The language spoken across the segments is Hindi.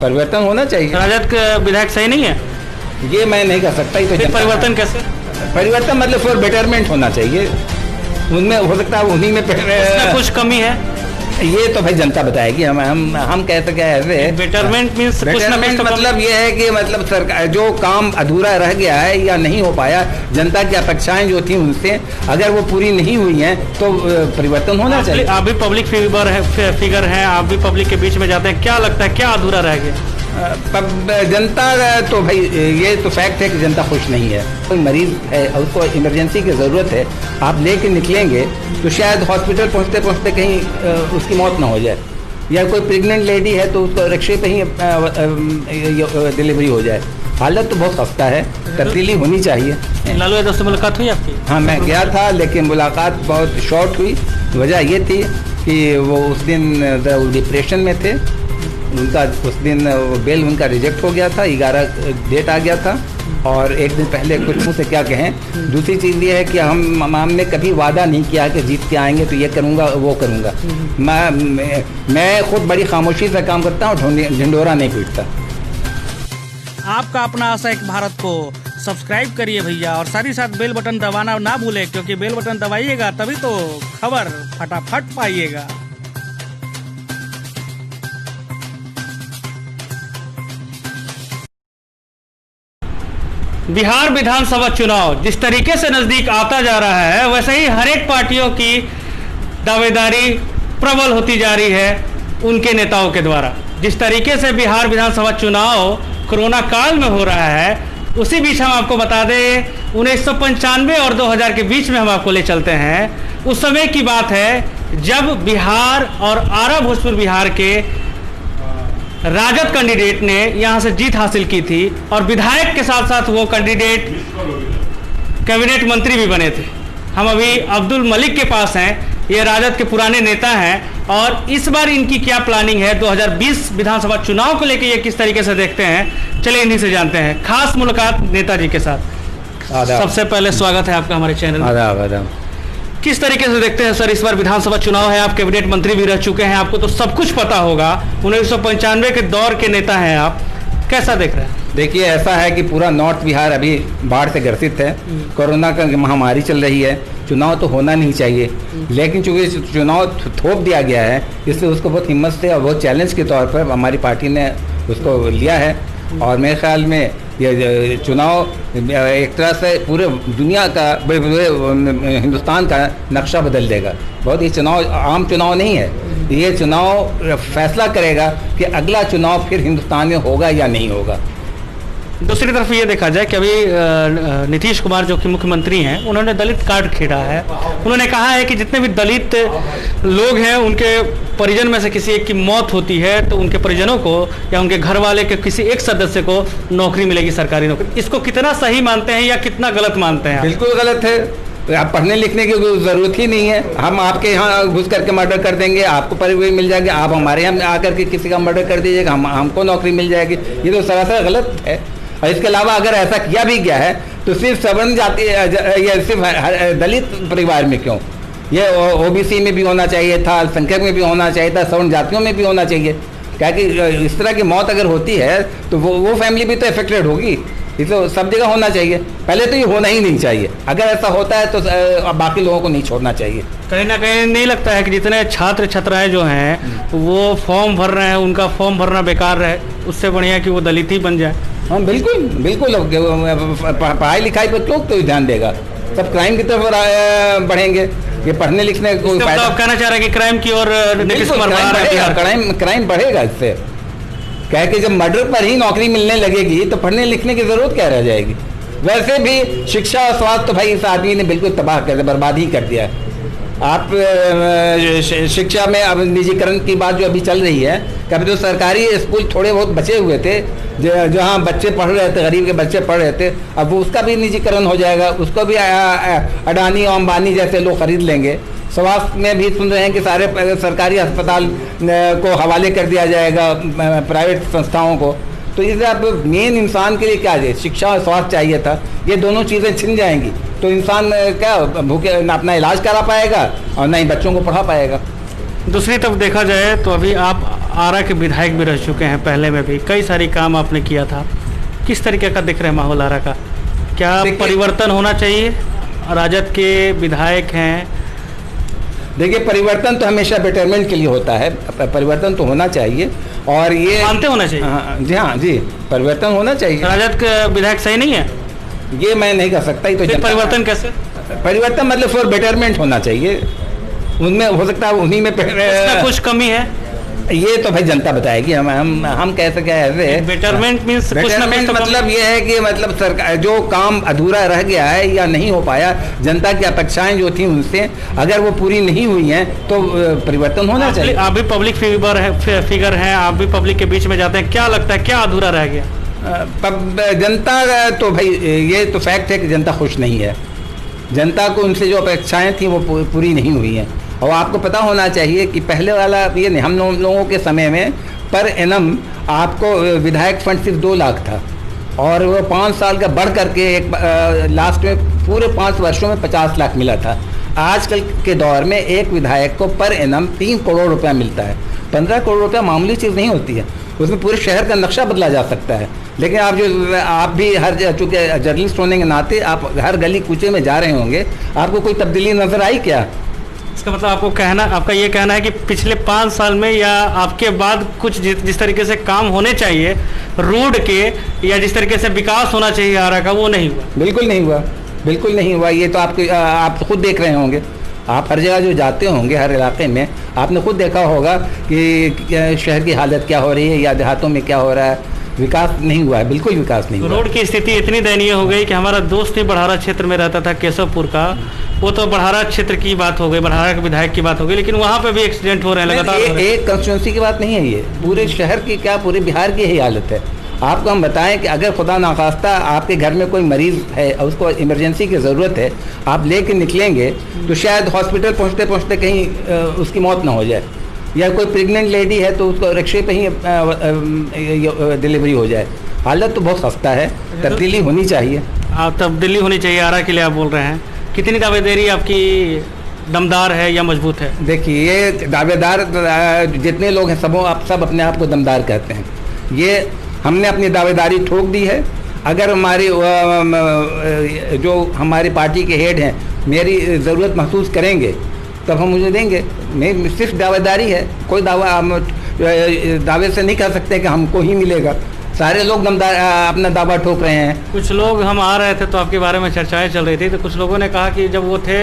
परिवर्तन होना चाहिए। राजद के विधायक सही नहीं है, ये मैं नहीं कह सकता। ही तो परिवर्तन कैसे? परिवर्तन मतलब फॉर बेटरमेंट होना चाहिए। उनमें हो सकता है उन्हीं में कुछ कमी है, ये तो भाई जनता बताएगी। हम कह सके ऐसे बेटरमेंट मींस बेटरमेंट मतलब ये है कि मतलब सरकार जो काम अधूरा रह गया है या नहीं हो पाया, जनता की अपेक्षाएं जो थी उनसे अगर वो पूरी नहीं हुई हैं तो परिवर्तन होना चाहिए। आप भी पब्लिक फिगर हैं, आप भी पब्लिक के बीच में जाते हैं, क्या लगता है क्या अधूरा रह गया? जनता तो भाई ये तो फैक्ट है कि जनता खुश नहीं है। कोई मरीज है और उसको इमरजेंसी की ज़रूरत है, आप लेके निकलेंगे तो शायद हॉस्पिटल पहुंचते पहुंचते कहीं उसकी मौत ना हो जाए, या कोई प्रेग्नेंट लेडी है तो उसको रिक्शे पे ही डिलीवरी हो जाए। हालत तो बहुत खस्ता है, तब्दीली होनी चाहिए। लालू यादव से मुलाकात हुई आपकी? हाँ, मैं गया था लेकिन मुलाकात बहुत शॉर्ट हुई। वजह ये थी कि वो उस दिन डिप्रेशन में थे, उनका उस दिन बेल उनका रिजेक्ट हो गया था, 11 डेट आ गया था और एक दिन पहले कुछ मुँह से क्या कहें। दूसरी चीज़ ये है कि हमने कभी वादा नहीं किया कि जीत के आएंगे तो ये करूँगा वो करूँगा। मैं खुद बड़ी खामोशी से काम करता हूँ, ढिंडोरा नहीं पीटता। आपका अपना आशा एक भारत को सब्सक्राइब करिए भैया, और साथ ही साथ बेल बटन दबाना ना भूले, क्योंकि बेल बटन दबाइएगा तभी तो खबर फटाफट पाइएगा। बिहार विधानसभा चुनाव जिस तरीके से नजदीक आता जा रहा है, वैसे ही हर एक पार्टियों की दावेदारी प्रबल होती जा रही है उनके नेताओं के द्वारा। जिस तरीके से बिहार विधानसभा चुनाव कोरोना काल में हो रहा है, उसी बीच हम आपको बता दें 1995 और 2000 के बीच में हम आपको ले चलते हैं। उस समय की बात है जब बिहार और आरा भोजपुर बिहार के राजद कैंडिडेट ने यहां से जीत हासिल की थी, और विधायक के साथ साथ वो कैंडिडेट कैबिनेट मंत्री भी बने थे। हम अभी अब्दुल मलिक के पास हैं, ये राजद के पुराने नेता हैं, और इस बार इनकी क्या प्लानिंग है 2020 विधानसभा चुनाव को लेकर ये किस तरीके से देखते हैं, चलिए इन्हीं से जानते हैं। खास मुलाकात नेताजी के साथ। सबसे पहले स्वागत है आपका हमारे चैनल में। किस तरीके से देखते हैं सर, इस बार विधानसभा चुनाव है, आप कैबिनेट मंत्री भी रह चुके हैं, आपको तो सब कुछ पता होगा, 1995 के दौर के नेता हैं आप, कैसा देख रहे हैं? देखिए, ऐसा है कि पूरा नॉर्थ बिहार अभी बाढ़ से ग्रसित है, कोरोना का महामारी चल रही है, चुनाव तो होना नहीं चाहिए, लेकिन चूंकि चुनाव थोप दिया गया है, इसलिए उसको बहुत हिम्मत से और बहुत चैलेंज के तौर पर हमारी पार्टी ने उसको लिया है। और मेरे ख्याल में ये चुनाव एक तरह से पूरे दुनिया का, हिंदुस्तान का नक्शा बदल देगा। बहुत ही चुनाव आम चुनाव नहीं है, ये चुनाव फैसला करेगा कि अगला चुनाव फिर हिंदुस्तान में होगा या नहीं होगा। दूसरी तरफ ये देखा जाए कि अभी नीतीश कुमार जो कि मुख्यमंत्री हैं, उन्होंने दलित कार्ड खेड़ा है। उन्होंने कहा है कि जितने भी दलित लोग हैं, उनके परिजन में से किसी एक की मौत होती है तो उनके परिजनों को या उनके घर वाले के किसी एक सदस्य को नौकरी मिलेगी, सरकारी नौकरी। इसको कितना सही मानते हैं या कितना गलत मानते हैं? बिल्कुल गलत है। आप पढ़ने लिखने की ज़रूरत ही नहीं है, हम आपके यहाँ घुस करके मर्डर कर देंगे, आपको परिवार मिल जाएगी, आप हमारे यहाँ आकर के किसी का मर्डर कर दीजिएगा, हमको नौकरी मिल जाएगी। ये तो सरासर गलत है। और इसके अलावा अगर ऐसा किया भी गया है तो सिर्फ सवर्ण जाति या सिर्फ दलित परिवार में क्यों, ये ओबीसी में भी होना चाहिए था, अल्पसंख्यक में भी होना चाहिए था, सवर्ण जातियों में भी होना चाहिए। क्या कि इस तरह की मौत अगर होती है तो वो फैमिली भी तो इफेक्टेड होगी, इसलिए सब जगह होना चाहिए। पहले तो ये होना ही नहीं चाहिए, अगर ऐसा होता है तो बाकी लोगों को नहीं छोड़ना चाहिए। कहीं ना कहीं नहीं लगता है कि जितने छात्र छात्राएं जो हैं वो फॉर्म भर रहे हैं, उनका फॉर्म भरना बेकार है, उससे बढ़िया कि वो दलित ही बन जाए? हाँ, बिल्कुल बिल्कुल। पढ़ाई लिखाई पर क्यों कोई ध्यान देगा, सब क्राइम की तरफ बढ़ेंगे। ये पढ़ने लिखने को आप कहना चाह रहे हैं कि क्राइम की ओर नीतीश कुमार बढ़ा रहे हैं? क्राइम बढ़ेगा इससे। क्या है कि जब मर्डर पर ही नौकरी मिलने लगेगी तो पढ़ने लिखने की जरूरत क्या रह जाएगी। वैसे भी शिक्षा और स्वास्थ्य तो भाई इस आदमी ने बिल्कुल तबाह कर दिया, बर्बाद ही कर दिया है। आप शिक्षा में अब निजीकरण की बात जो अभी चल रही है, कभी तो सरकारी स्कूल थोड़े बहुत बचे हुए थे जहाँ बच्चे पढ़ रहे थे, गरीब के बच्चे पढ़ रहे थे, अब वो उसका भी निजीकरण हो जाएगा, उसको भी अडानी और अंबानी जैसे लोग खरीद लेंगे। स्वास्थ्य में भी सुन रहे हैं कि सारे सरकारी अस्पताल को हवाले कर दिया जाएगा प्राइवेट संस्थाओं को। तो इसलिए अब मेन इंसान के लिए क्या है, शिक्षा और स्वास्थ्य चाहिए था। ये दोनों चीज़ें छिन जाएंगी तो इंसान क्या भूखे ना अपना इलाज करा पाएगा और ना ही बच्चों को पढ़ा पाएगा। दूसरी तरफ देखा जाए तो अभी आप आरा के विधायक भी रह चुके हैं, पहले में भी कई सारी काम आपने किया था। किस तरीके का दिख रहा है माहौल आरा का? क्या परिवर्तन होना चाहिए? राजद के विधायक हैं। देखिए, परिवर्तन तो हमेशा बेटरमेंट के लिए होता है, परिवर्तन तो होना चाहिए और ये मानते होना चाहिए। हाँ जी, परिवर्तन होना चाहिए। राजद के विधायक सही नहीं है, ये मैं नहीं कर सकता। तो परिवर्तन कैसे? परिवर्तन मतलब फॉर बेटरमेंट होना चाहिए, उनमें हो सकता है उन्हीं में कुछ कमी है, ये तो भाई जनता बताएगी। हम कह सके ऐसे। बेटरमेंट मींस बेटरमेंट मतलब ये है कि मतलब सरकार जो काम अधूरा रह गया है या नहीं हो पाया, जनता की अपेक्षाएं जो थी उनसे अगर वो पूरी नहीं हुई हैं तो परिवर्तन होना चाहिए। आप भी पब्लिक फिगर हैं, आप भी पब्लिक के बीच में जाते हैं, क्या लगता है क्या अधूरा रह गया? जनता तो भाई ये तो फैक्ट है कि जनता खुश नहीं है। जनता को उनसे जो अपेक्षाएं थी वो पूरी नहीं हुई हैं। और आपको पता होना चाहिए कि पहले वाला ये नहीं, हम लोगों के समय में पर एनम आपको विधायक फंड सिर्फ 2 लाख था और वो 5 साल का बढ़ करके एक लास्ट में पूरे 5 वर्षों में 50 लाख मिला था। आजकल के दौर में एक विधायक को पर एनम 3 करोड़ रुपया मिलता है। 15 करोड़ रुपया मामूली चीज़ नहीं होती है, उसमें पूरे शहर का नक्शा बदला जा सकता है। लेकिन आप भी चूँकि जर्नलिस्ट होने के नाते आप हर गली कूचे में जा रहे होंगे, आपको कोई तब्दीली नज़र आई क्या? इसका मतलब आपका ये कहना है कि पिछले 5 साल में या आपके बाद कुछ जिस तरीके से काम होने चाहिए रोड के या जिस तरीके से विकास होना चाहिए आरा का, वो नहीं हुआ? बिल्कुल नहीं हुआ, बिल्कुल नहीं हुआ। ये तो आप खुद देख रहे होंगे, आप हर जगह जो जाते होंगे, हर इलाके में आपने खुद देखा होगा कि शहर की हालत क्या हो रही है या देहातों में क्या हो रहा है। विकास नहीं हुआ है, बिल्कुल विकास नहीं हुआ। रोड की स्थिति इतनी दयनीय हो गई कि हमारा दोस्त ही बढ़ारा क्षेत्र में रहता था, केशवपुर का, वो तो बढ़ारा क्षेत्र की बात हो गई, बढ़ारा के विधायक की बात हो गई, लेकिन वहाँ पे भी एक्सीडेंट हो रहे हैं लगातार। एक कंस्टिट्यूंसी की बात नहीं है, ये पूरे शहर की क्या पूरे बिहार की यही हालत है। आपको हम बताएं कि अगर खुदा नाखास्ता आपके घर में कोई मरीज़ है और उसको इमरजेंसी की ज़रूरत है, आप लेके निकलेंगे तो शायद हॉस्पिटल पहुँचते पहुँचते कहीं उसकी मौत ना हो जाए, या कोई प्रेग्नेंट लेडी है तो उसको रिक्शे पे ही डिलीवरी हो जाए। हालत तो बहुत सस्ता है, तब्दीली होनी चाहिए। तब्दीली होनी चाहिए आरा के लिए आप बोल रहे हैं। कितनी दावेदारी आपकी दमदार है या मजबूत है? देखिए, ये दावेदार जितने लोग हैं सब अपने आप को दमदार कहते हैं। ये हमने अपनी दावेदारी ठोक दी है। अगर जो हमारी पार्टी के हेड हैं मेरी ज़रूरत महसूस करेंगे तब हम मुझे देंगे। नहीं, सिर्फ दावेदारी है, कोई दावे से नहीं कह सकते कि हमको ही मिलेगा। सारे लोग अपना दावा ठोक रहे हैं। कुछ लोग, हम आ रहे थे तो आपके बारे में चर्चाएं चल रही थी, तो कुछ लोगों ने कहा कि जब वो थे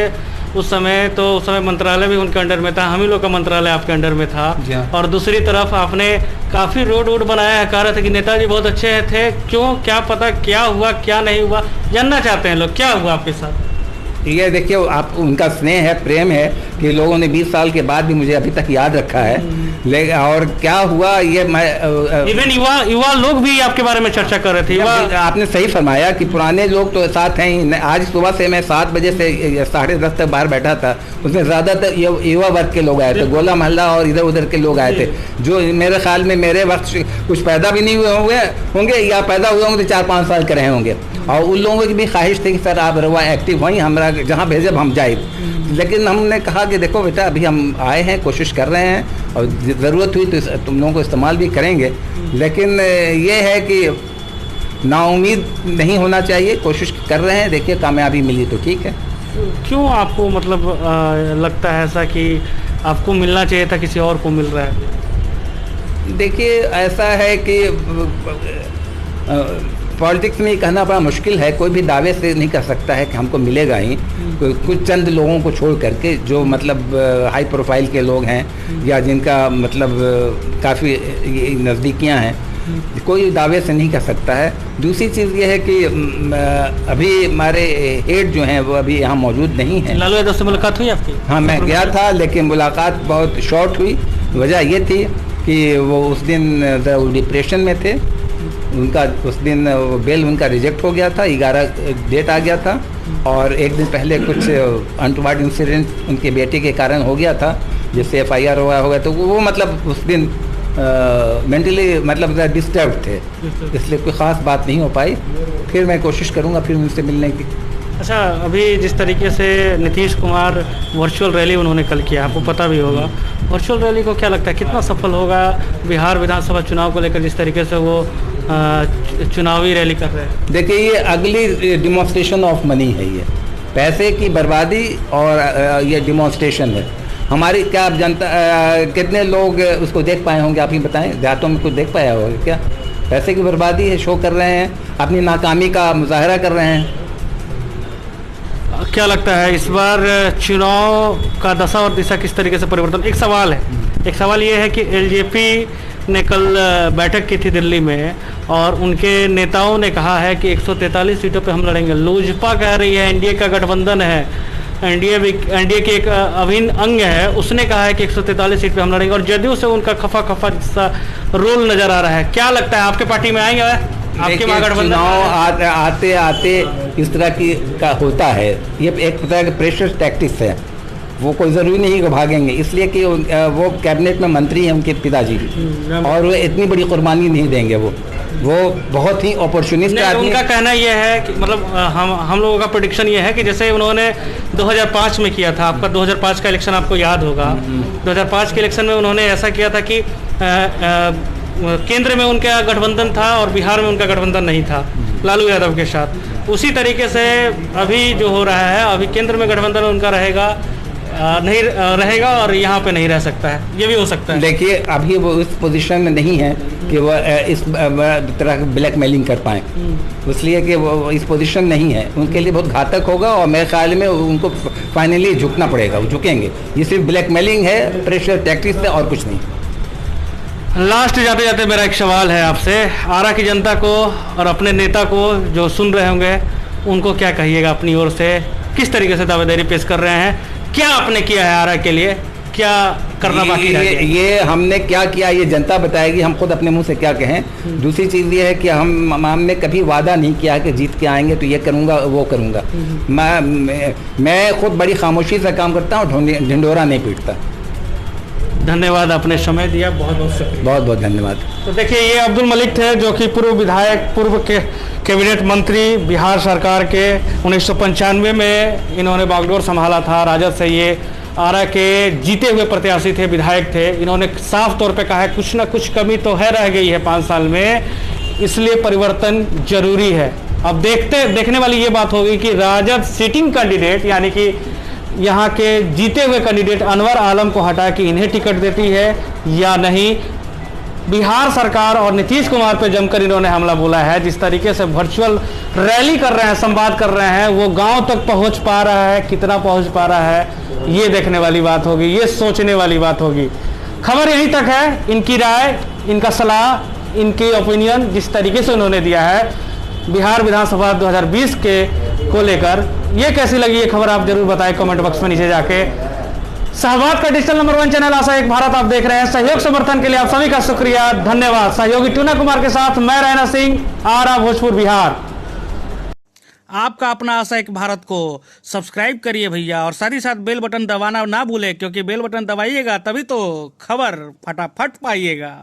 उस समय मंत्रालय भी उनके अंडर में था, हम ही लोग का मंत्रालय आपके अंडर में था, और दूसरी तरफ आपने काफ़ी रोड बनाया है। कह रहे थे कि नेताजी बहुत अच्छे थे, क्यों, क्या पता क्या हुआ क्या नहीं हुआ, जानना चाहते हैं लोग क्या हुआ आपके साथ। ये देखिए, आप उनका स्नेह है, प्रेम है कि लोगों ने 20 साल के बाद भी मुझे अभी तक याद रखा है। और क्या हुआ ये मैं इवन युवा लोग भी आपके बारे में चर्चा कर रहे थे। आपने सही फरमाया कि पुराने लोग तो साथ हैं ही। आज सुबह से मैं 7 बजे से 10:30 तक बाहर बैठा था, उसमें ज़्यादातर युवा वर्ग के लोग आए थे, गोला महल्ला और इधर उधर के लोग आए थे, जो मेरे ख्याल में मेरे वक्त कुछ पैदा भी नहीं हुए होंगे या पैदा हुए होंगे तो 4-5 साल के रहे होंगे। और उन लोगों की भी ख्वाहिश थी कि सर आप रवा एक्टिव वहीं, हमारा जहाँ भेजे हम जाए। लेकिन हमने कहा कि देखो बेटा, अभी हम आए हैं, कोशिश कर रहे हैं और ज़रूरत हुई तो तुम लोगों को इस्तेमाल भी करेंगे। लेकिन ये है कि नाउम्मीद नहीं होना चाहिए, कोशिश कर रहे हैं, देखिए कामयाबी मिली तो ठीक है। क्यों आपको मतलब लगता है ऐसा कि आपको मिलना चाहिए था, किसी और को मिल रहा है? देखिए, ऐसा है कि पॉलिटिक्स में कहना बड़ा मुश्किल है, कोई भी दावे से नहीं कर सकता है कि हमको मिलेगा ही। कुछ चंद लोगों को छोड़ करके जो मतलब हाई प्रोफाइल के लोग हैं या जिनका मतलब काफ़ी नज़दीकियां हैं, कोई दावे से नहीं कर सकता है। दूसरी चीज़ ये है कि अभी हमारे हेड जो हैं वो अभी यहाँ मौजूद नहीं है। लालू यादव से मुलाकात हुई आपकी? हाँ, मैं गया था, लेकिन मुलाकात बहुत शॉर्ट हुई। वजह ये थी कि वो उस दिन डिप्रेशन में थे, उनका उस दिन बेल उनका रिजेक्ट हो गया था, 11 डेट आ गया था, और एक दिन पहले कुछ अनटुवर्ड इंसिडेंट उनके बेटे के कारण हो गया था, जिससे FIR हो गया। तो वो मतलब उस दिन मेंटली मतलब डिस्टर्ब थे, इसलिए कोई ख़ास बात नहीं हो पाई। फिर मैं कोशिश करूँगा फिर उनसे मिलने की। अच्छा, अभी जिस तरीके से नीतीश कुमार वर्चुअल रैली उन्होंने कल किया, आपको पता भी होगा, वर्चुअल रैली को क्या लगता है कितना सफल होगा बिहार विधानसभा चुनाव को लेकर, जिस तरीके से वो चुनावी रैली कर रहे हैं? देखिए, ये अगली डिमॉन्स्ट्रेशन ऑफ मनी है, ये पैसे की बर्बादी और ये डिमॉन्स्ट्रेशन है हमारी। क्या आप जनता कितने लोग उसको देख पाए होंगे, आप ही बताएं, देहातों में कुछ देख पाया होगा क्या? पैसे की बर्बादी है, शो कर रहे हैं, अपनी नाकामी का मुजाहरा कर रहे हैं। क्या लगता है इस बार चुनाव का दशा और दिशा किस तरीके से परिवर्तन? एक सवाल ये है कि एलजेपी ने कल बैठक की थी दिल्ली में और उनके नेताओं ने कहा है कि 143 सीटों पे हम लड़ेंगे। लोजपा कह रही है एनडीए का गठबंधन है, एनडीए के एक अभिन्न अंग है, उसने कहा है कि 143 सीट पे हम लड़ेंगे और जदयू से उनका खफा सा रोल नजर आ रहा है। क्या लगता है आपके पार्टी में आएंगे आपके महागठबंधन? चुनाव आते आते इस तरह की का होता है, ये एक तरह का प्रेशर टैक्टिक्स है, वो कोई ज़रूरी नहीं कि भागेंगे, इसलिए कि वो कैबिनेट में मंत्री हैं उनके पिताजी और वो इतनी बड़ी कुर्बानी नहीं देंगे। वो बहुत ही अपॉर्चुनिस्ट आदमी। उनका कहना यह है कि मतलब हम लोगों का प्रेडिक्शन ये है कि जैसे उन्होंने 2005 में किया था, आपका 2005 का इलेक्शन आपको याद होगा, 2005 के इलेक्शन में उन्होंने ऐसा किया था कि केंद्र में उनका गठबंधन था और बिहार में उनका गठबंधन नहीं था लालू यादव के साथ। उसी तरीके से अभी जो हो रहा है, अभी केंद्र में गठबंधन उनका नहीं रहेगा और यहाँ पे नहीं रह सकता है, ये भी हो सकता है। देखिए, अभी वो इस पोजीशन में नहीं है कि वो इस तरह की ब्लैकमेलिंग कर पाएँ, इसलिए कि वो इस पोजीशन नहीं है, उनके लिए बहुत घातक होगा और मेरे ख्याल में उनको फाइनली झुकना पड़ेगा, वो झुकेंगे। ये सिर्फ ब्लैकमेलिंग है, प्रेशर टैक्टिक्स है और कुछ नहीं। लास्ट जाते जाते मेरा एक सवाल है आपसे, आरा की जनता को और अपने नेता को जो सुन रहे होंगे उनको क्या कहिएगा अपनी ओर से? किस तरीके से दावेदारी पेश कर रहे हैं, क्या आपने किया है आरा के लिए, क्या करना बाकी है? ये हमने क्या किया ये जनता बताएगी, हम खुद अपने मुंह से क्या कहें। दूसरी चीज़ ये है कि हमने कभी वादा नहीं किया कि जीत के आएंगे तो ये करूँगा वो करूँगा। मैं खुद बड़ी खामोशी से काम करता हूँ, ढिंढोरा नहीं पीटता। धन्यवाद, आपने समय दिया, बहुत बहुत शुक्रिया। बहुत बहुत धन्यवाद। तो देखिए, ये अब्दुल मलिक थे जो कि पूर्व विधायक, पूर्व कैबिनेट मंत्री बिहार सरकार के। 1995 में इन्होंने बागडोर संभाला था राजद से। ये आरा के जीते हुए प्रत्याशी थे, विधायक थे। इन्होंने साफ तौर पे कहा है कुछ ना कुछ कमी तो है रह गई है 5 साल में, इसलिए परिवर्तन जरूरी है। अब देखने वाली ये बात होगी कि राजद सिटिंग कैंडिडेट यानी कि यहाँ के जीते हुए कैंडिडेट अनवर आलम को हटा के इन्हें टिकट देती है या नहीं। बिहार सरकार और नीतीश कुमार पे जमकर इन्होंने हमला बोला है। जिस तरीके से वर्चुअल रैली कर रहे हैं, संवाद कर रहे हैं, वो गांव तक पहुंच पा रहा है, कितना पहुंच पा रहा है, ये देखने वाली बात होगी, ये सोचने वाली बात होगी। खबर यहीं तक है। इनकी राय, इनका सलाह, इनकी ओपिनियन जिस तरीके से उन्होंने दिया है बिहार विधानसभा 2020 के को लेकर, ये कैसी लगी ये खबर आप जरूर बताएं कमेंट बॉक्स में नीचे जाके। सहवाद का डिजिटल नंबर 1 चैनल आशा एक भारत आप देख रहे हैं। सहयोग समर्थन के लिए आप सभी का शुक्रिया, धन्यवाद। सहयोगी टूना कुमार के साथ मैं रैना सिंह, आरा, भोजपुर, बिहार। आपका अपना आशा एक भारत को सब्सक्राइब करिए भैया, और साथ ही साथ बेल बटन दबाना ना भूले, क्योंकि बेल बटन दबाइएगा तभी तो खबर फटाफट पाइएगा।